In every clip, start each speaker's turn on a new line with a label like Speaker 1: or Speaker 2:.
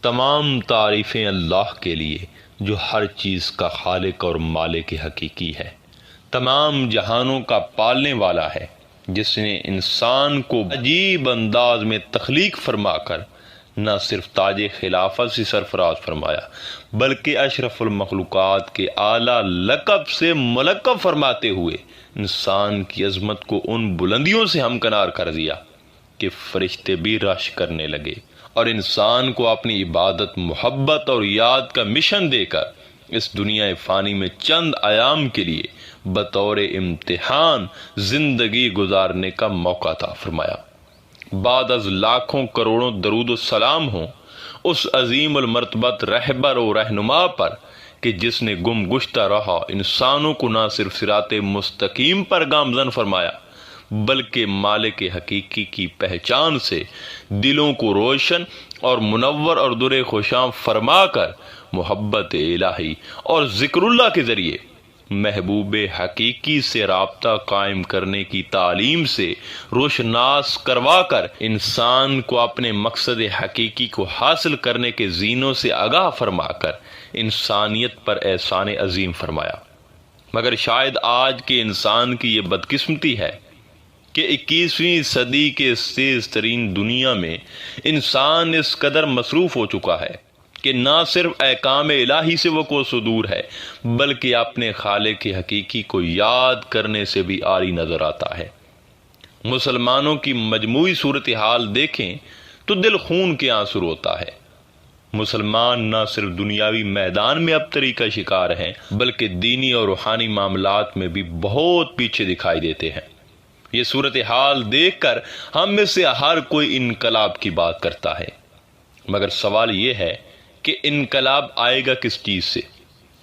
Speaker 1: تمام تعریفیں اللہ کے لیے جو ہر چیز کا خالق اور مالک حقیقی ہے، تمام جہانوں کا پالنے والا ہے، جس نے انسان کو عجیب انداز میں تخلیق فرما کر نہ صرف تاج خلافت سے سرفراز فرمایا بلکہ اشرف المخلوقات کے اعلیٰ لقب سے ملقب فرماتے ہوئے انسان کی عظمت کو ان بلندیوں سے ہمکنار کر دیا کہ فرشتے بھی رش کرنے لگے، اور انسان کو اپنی عبادت، محبت اور یاد کا مشن دے کر اس دنیا فانی میں چند ایام کے لیے بطور امتحان زندگی گزارنے کا موقع عطا فرمایا۔ بعد از لاکھوں کروڑوں درود و سلام ہوں اس عظیم المرتبت رہبر و رہنما پر کہ جس نے گم گشتہ رہا انسانوں کو نہ صرف صراط مستقیم پر گامزن فرمایا بلکہ مالک حقیقی کی پہچان سے دلوں کو روشن اور منور اور در خوشاں فرما کر محبت الہی اور ذکر اللہ کے ذریعے محبوب حقیقی سے رابطہ قائم کرنے کی تعلیم سے روشناس کروا کر انسان کو اپنے مقصد حقیقی کو حاصل کرنے کے زینوں سے آگاہ فرما کر انسانیت پر احسان عظیم فرمایا۔ مگر شاید آج کے انسان کی یہ بدقسمتی ہے کہ 21ویں صدی کے اس تیز ترین دنیا میں انسان اس قدر مصروف ہو چکا ہے کہ نہ صرف احکام الہی سے وہ کوسوں دور ہے بلکہ اپنے خالق حقیقی کو یاد کرنے سے بھی عاری نظر آتا ہے۔ مسلمانوں کی مجموعی صورتحال دیکھیں تو دل خون کے آنسو ہوتا ہے۔ مسلمان نہ صرف دنیاوی میدان میں ابتری کا شکار ہیں بلکہ دینی اور روحانی معاملات میں بھی بہت پیچھے دکھائی دیتے ہیں۔ یہ صورتحال دیکھ کر ہم میں سے ہر کوئی انقلاب کی بات کرتا ہے، مگر سوال یہ ہے کہ انقلاب آئے گا کس چیز سے؟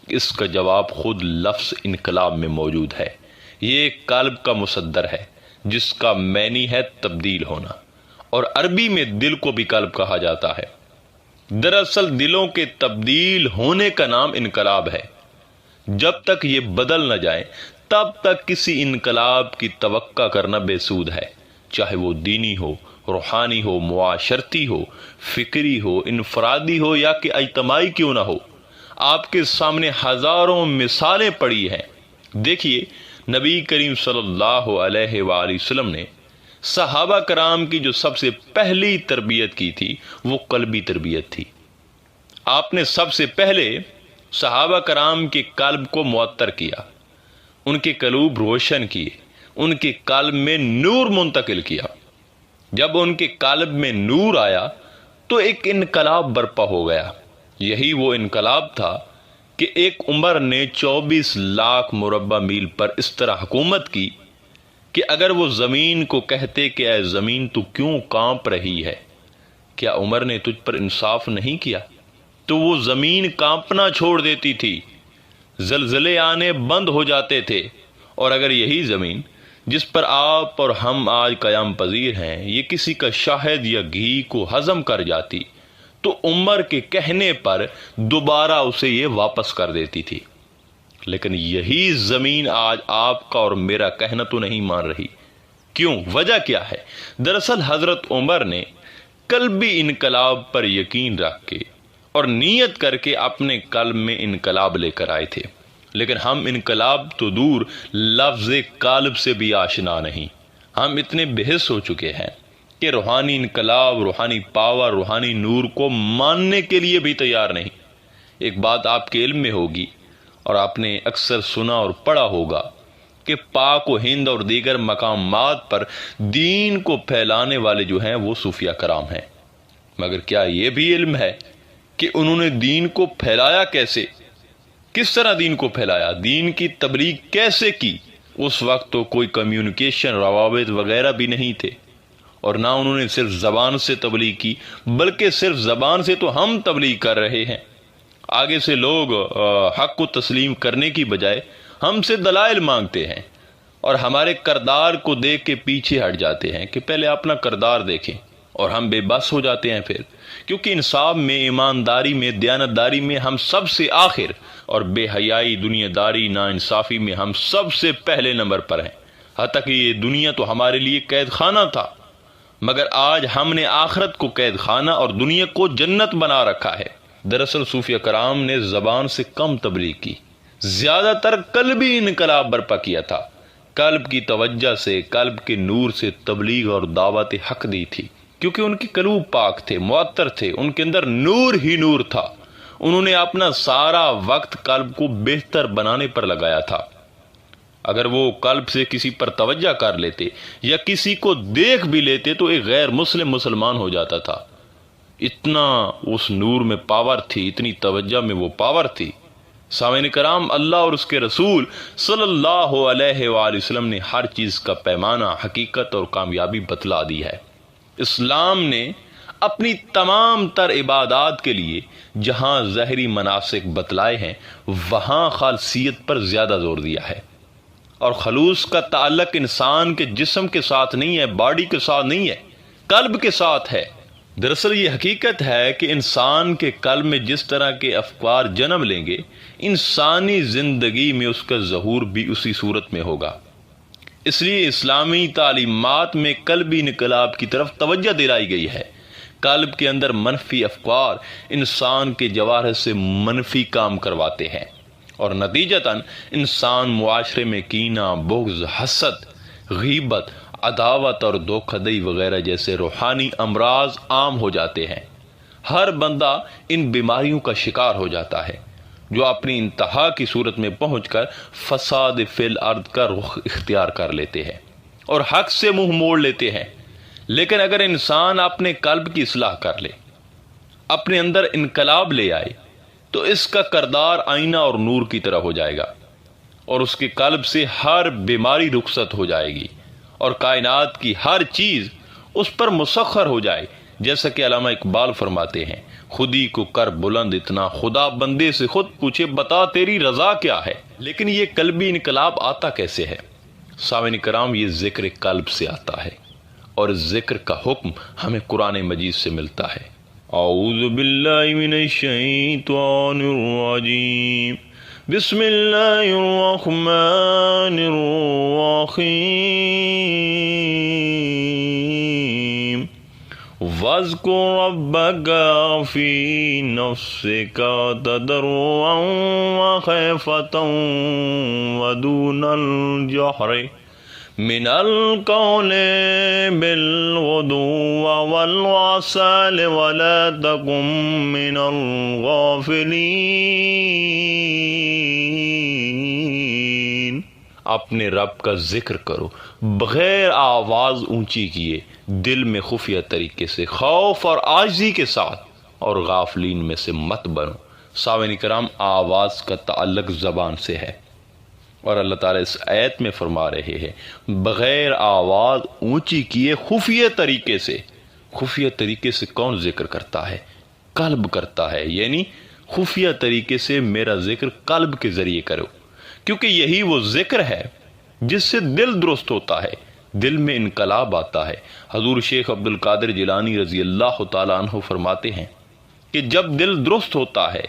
Speaker 1: اس کا جواب خود لفظ انقلاب میں موجود ہے۔ یہ ایک قلب کا مصدر ہے جس کا معنی ہے تبدیل ہونا، اور عربی میں دل کو بھی قلب کہا جاتا ہے۔ دراصل دلوں کے تبدیل ہونے کا نام انقلاب ہے۔ جب تک یہ بدل نہ جائے تب تک کسی انقلاب کی توقع کرنا بے سود ہے، چاہے وہ دینی ہو، روحانی ہو، معاشرتی ہو، فکری ہو، انفرادی ہو یا کہ اجتماعی کیوں نہ ہو۔ آپ کے سامنے ہزاروں مثالیں پڑی ہیں۔ دیکھیے، نبی کریم صلی اللہ علیہ وآلہ وسلم نے صحابہ کرام کی جو سب سے پہلی تربیت کی تھی وہ قلبی تربیت تھی۔ آپ نے سب سے پہلے صحابہ کرام کے قلب کو معطر کیا، ان کے قلوب روشن کیے، ان کے قلب میں نور منتقل کیا۔ جب ان کے قلب میں نور آیا تو ایک انقلاب برپا ہو گیا۔ یہی وہ انقلاب تھا کہ ایک عمر نے 24 لاکھ مربع میل پر اس طرح حکومت کی کہ اگر وہ زمین کو کہتے کہ اے زمین تو کیوں کانپ رہی ہے، کیا عمر نے تجھ پر انصاف نہیں کیا، تو وہ زمین کانپنا چھوڑ دیتی تھی، زلزلے آنے بند ہو جاتے تھے، اور اگر یہی زمین جس پر آپ اور ہم آج قیام پذیر ہیں یہ کسی کا شہد یا گھی کو ہضم کر جاتی تو عمر کے کہنے پر دوبارہ اسے یہ واپس کر دیتی تھی۔ لیکن یہی زمین آج آپ کا اور میرا کہنا تو نہیں مان رہی۔ کیوں؟ وجہ کیا ہے؟ دراصل حضرت عمر نے قلبی انقلاب پر یقین رکھ کے اور نیت کر کے اپنے قلب میں انقلاب لے کر آئے تھے، لیکن ہم انقلاب تو دور لفظ قلب سے بھی آشنا نہیں۔ ہم اتنے بحث ہو چکے ہیں کہ روحانی انقلاب، روحانی پاور، روحانی نور کو ماننے کے لیے بھی تیار نہیں۔ ایک بات آپ کے علم میں ہوگی اور آپ نے اکثر سنا اور پڑھا ہوگا کہ پاک و ہند اور دیگر مقامات پر دین کو پھیلانے والے جو ہیں وہ صوفیہ کرام ہیں، مگر کیا یہ بھی علم ہے کہ انہوں نے دین کو پھیلایا کیسے؟ کس طرح دین کو پھیلایا؟ دین کی تبلیغ کیسے کی؟ اس وقت تو کوئی کمیونیکیشن، روابط وغیرہ بھی نہیں تھے، اور نہ انہوں نے صرف زبان سے تبلیغ کی بلکہ صرف زبان سے تو ہم تبلیغ کر رہے ہیں۔ آگے سے لوگ حق کو تسلیم کرنے کی بجائے ہم سے دلائل مانگتے ہیں اور ہمارے کردار کو دیکھ کے پیچھے ہٹ جاتے ہیں کہ پہلے اپنا کردار دیکھیں، اور ہم بے بس ہو جاتے ہیں پھر، کیونکہ انصاف میں، ایمانداری میں، دیانتداری میں ہم سب سے آخر، اور بے حیائی، دنیا داری، نا انصافی میں ہم سب سے پہلے نمبر پر ہیں، حتیٰ کہ یہ دنیا تو ہمارے لیے قید خانہ تھا، مگر آج ہم نے آخرت کو قید خانہ اور دنیا کو جنت بنا رکھا ہے۔ دراصل صوفیہ کرام نے زبان سے کم تبلیغ کی، زیادہ تر قلبی انقلاب برپا کیا تھا۔ قلب کی توجہ سے، قلب کے نور سے تبلیغ اور دعوت حق دی تھی، کیونکہ ان کے قلوب پاک تھے، معطر تھے، ان کے اندر نور ہی نور تھا۔ انہوں نے اپنا سارا وقت قلب کو بہتر بنانے پر لگایا تھا۔ اگر وہ قلب سے کسی پر توجہ کر لیتے یا کسی کو دیکھ بھی لیتے تو ایک غیر مسلم مسلمان ہو جاتا تھا۔ اتنا اس نور میں پاور تھی، اتنی توجہ میں وہ پاور تھی۔ سامعین کرام، اللہ اور اس کے رسول صلی اللہ علیہ وآلہ وسلم نے ہر چیز کا پیمانہ، حقیقت اور کامیابی بتلا دی ہے۔ اسلام نے اپنی تمام تر عبادات کے لیے جہاں ظاہری مناسک بتلائے ہیں، وہاں خالصیت پر زیادہ زور دیا ہے، اور خلوص کا تعلق انسان کے جسم کے ساتھ نہیں ہے، باڈی کے ساتھ نہیں ہے، قلب کے ساتھ ہے۔ دراصل یہ حقیقت ہے کہ انسان کے قلب میں جس طرح کے افکار جنم لیں گے، انسانی زندگی میں اس کا ظہور بھی اسی صورت میں ہوگا۔ اس لیے اسلامی تعلیمات میں قلبی انقلاب کی طرف توجہ دلائی گئی ہے۔ قلب کے اندر منفی افکار انسان کے جوارح سے منفی کام کرواتے ہیں، اور نتیجتاً انسان معاشرے میں کینہ، بغض، حسد، غیبت، عداوت اور دھوکہ دہی وغیرہ جیسے روحانی امراض عام ہو جاتے ہیں۔ ہر بندہ ان بیماریوں کا شکار ہو جاتا ہے، جو اپنی انتہا کی صورت میں پہنچ کر فساد فی الارض کا رخ اختیار کر لیتے ہیں اور حق سے منہ موڑ لیتے ہیں۔ لیکن اگر انسان اپنے قلب کی اصلاح کر لے، اپنے اندر انقلاب لے آئے، تو اس کا کردار آئینہ اور نور کی طرح ہو جائے گا، اور اس کے قلب سے ہر بیماری رخصت ہو جائے گی، اور کائنات کی ہر چیز اس پر مسخر ہو جائے۔ جیسا کہ علامہ اقبال فرماتے ہیں، خودی کو کر بلند اتنا، خدا بندے سے خود پوچھے بتا تیری رضا کیا ہے۔ لیکن یہ قلبی انقلاب آتا کیسے ہے؟ سامعین کرام، یہ ذکر قلب سے آتا ہے، اور ذکر کا حکم ہمیں قرآن مجید سے ملتا ہے۔ اعوذ باللہ من الشیطان الرجیم، بسم اللہ الرحمن الرحیم، وَاذْكُرْ رَبَّكَ فِي نَفْسِكَ تَضَرُّعًا وَخِيفَةً وَدُونَ الْجَهْرِ مِنَ الْقَوْلِ بِالْغُدُوِّ وَالْآصَالِ وَلَا تَكُن مِّنَ الْغَافِلِينَ۔ اپنے رب کا ذکر کرو بغیر آواز اونچی کیے، دل میں خفیہ طریقے سے، خوف اور عاجزی کے ساتھ، اور غافلین میں سے مت بنو۔ سامعین کرام، آواز کا تعلق زبان سے ہے، اور اللہ تعالیٰ اس آیت میں فرما رہے ہیں بغیر آواز اونچی کیے، خفیہ طریقے سے۔ خفیہ طریقے سے کون ذکر کرتا ہے؟ قلب کرتا ہے، یعنی خفیہ طریقے سے میرا ذکر قلب کے ذریعے کرو، کیونکہ یہی وہ ذکر ہے جس سے دل درست ہوتا ہے، دل میں انقلاب آتا ہے۔ حضور شیخ عبد القادر جیلانی رضی اللہ تعالیٰ عنہ فرماتے ہیں کہ جب دل درست ہوتا ہے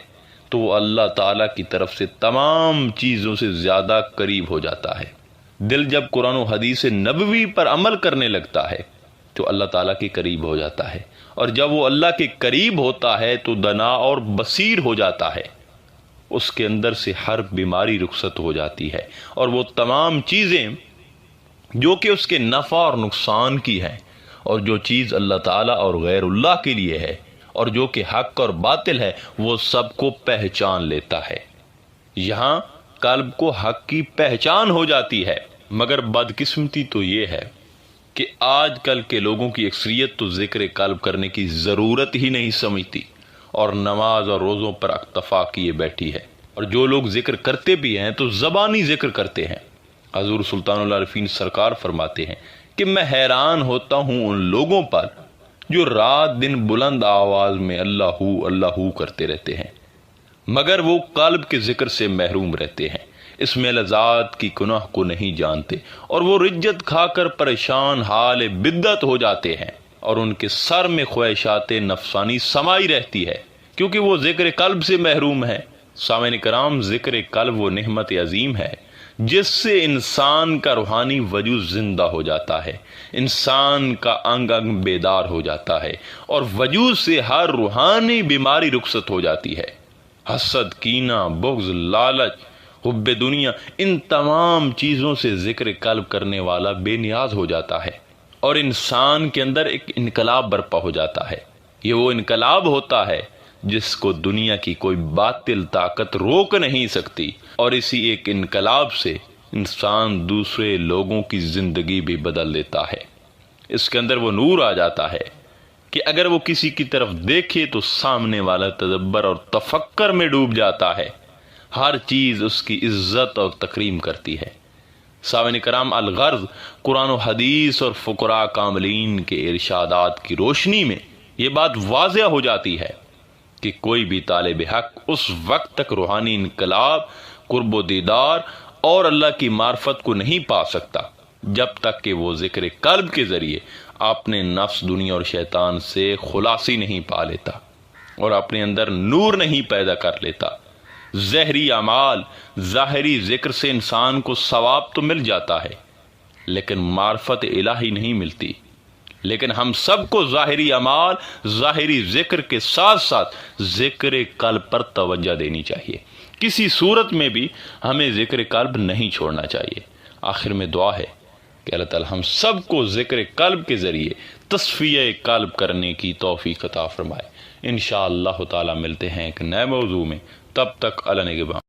Speaker 1: تو وہ اللہ تعالیٰ کی طرف سے تمام چیزوں سے زیادہ قریب ہو جاتا ہے۔ دل جب قرآن و حدیث نبوی پر عمل کرنے لگتا ہے تو اللہ تعالیٰ کے قریب ہو جاتا ہے، اور جب وہ اللہ کے قریب ہوتا ہے تو دنا اور بصیر ہو جاتا ہے، اس کے اندر سے ہر بیماری رخصت ہو جاتی ہے، اور وہ تمام چیزیں جو کہ اس کے نفع اور نقصان کی ہیں، اور جو چیز اللہ تعالیٰ اور غیر اللہ کے لیے ہے، اور جو کہ حق اور باطل ہے، وہ سب کو پہچان لیتا ہے۔ یہاں قلب کو حق کی پہچان ہو جاتی ہے۔ مگر بدقسمتی تو یہ ہے کہ آج کل کے لوگوں کی اکثریت تو ذکر قلب کرنے کی ضرورت ہی نہیں سمجھتی، اور نماز اور روزوں پر اکتفا کیے بیٹھی ہے، اور جو لوگ ذکر کرتے بھی ہیں تو زبانی ذکر کرتے ہیں۔ حضور سلطان العارفین سرکار فرماتے ہیں کہ میں حیران ہوتا ہوں ان لوگوں پر جو رات دن بلند آواز میں اللہ اللہ کرتے رہتے ہیں، مگر وہ قلب کے ذکر سے محروم رہتے ہیں، اس میں لذات کی گناہ کو نہیں جانتے، اور وہ رجت کھا کر پریشان حال بدعت ہو جاتے ہیں، اور ان کے سر میں خواہشات نفسانی سمائی رہتی ہے، کیونکہ وہ ذکر قلب سے محروم ہے۔ سامعین کرام، ذکر قلب وہ نعمت عظیم ہے جس سے انسان کا روحانی وجود زندہ ہو جاتا ہے، انسان کا انگ انگ بیدار ہو جاتا ہے، اور وجود سے ہر روحانی بیماری رخصت ہو جاتی ہے۔ حسد، کینہ، بغض، لالچ، حب دنیا، ان تمام چیزوں سے ذکر قلب کرنے والا بے نیاز ہو جاتا ہے، اور انسان کے اندر ایک انقلاب برپا ہو جاتا ہے۔ یہ وہ انقلاب ہوتا ہے جس کو دنیا کی کوئی باطل طاقت روک نہیں سکتی، اور اسی ایک انقلاب سے انسان دوسرے لوگوں کی زندگی بھی بدل دیتا ہے۔ اس کے اندر وہ نور آ جاتا ہے کہ اگر وہ کسی کی طرف دیکھے تو سامنے والا تدبر اور تفکر میں ڈوب جاتا ہے، ہر چیز اس کی عزت اور تکریم کرتی ہے۔ سامعین کرام، الغرض قرآن و حدیث اور فقراء کاملین کے ارشادات کی روشنی میں یہ بات واضح ہو جاتی ہے کہ کوئی بھی طالب حق اس وقت تک روحانی انقلاب، قرب و دیدار اور اللہ کی معرفت کو نہیں پا سکتا جب تک کہ وہ ذکر قلب کے ذریعے اپنے نفس، دنیا اور شیطان سے خلاصی نہیں پا لیتا اور اپنے اندر نور نہیں پیدا کر لیتا۔ ظاہری اعمال، ظاہری ذکر سے انسان کو ثواب تو مل جاتا ہے لیکن معرفت الہی نہیں ملتی۔ لیکن ہم سب کو ظاہری اعمال، ظاہری ذکر کے ساتھ ساتھ ذکر قلب پر توجہ دینی چاہیے۔ کسی صورت میں بھی ہمیں ذکر قلب نہیں چھوڑنا چاہیے۔ آخر میں دعا ہے کہ اللہ تعالی ہم سب کو ذکر قلب کے ذریعے تصفیہ قلب کرنے کی توفیق عطا فرمائے۔ انشاءاللہ تعالی ملتے ہیں ایک نئے موضوع میں، تب تک اللہ نگہبان۔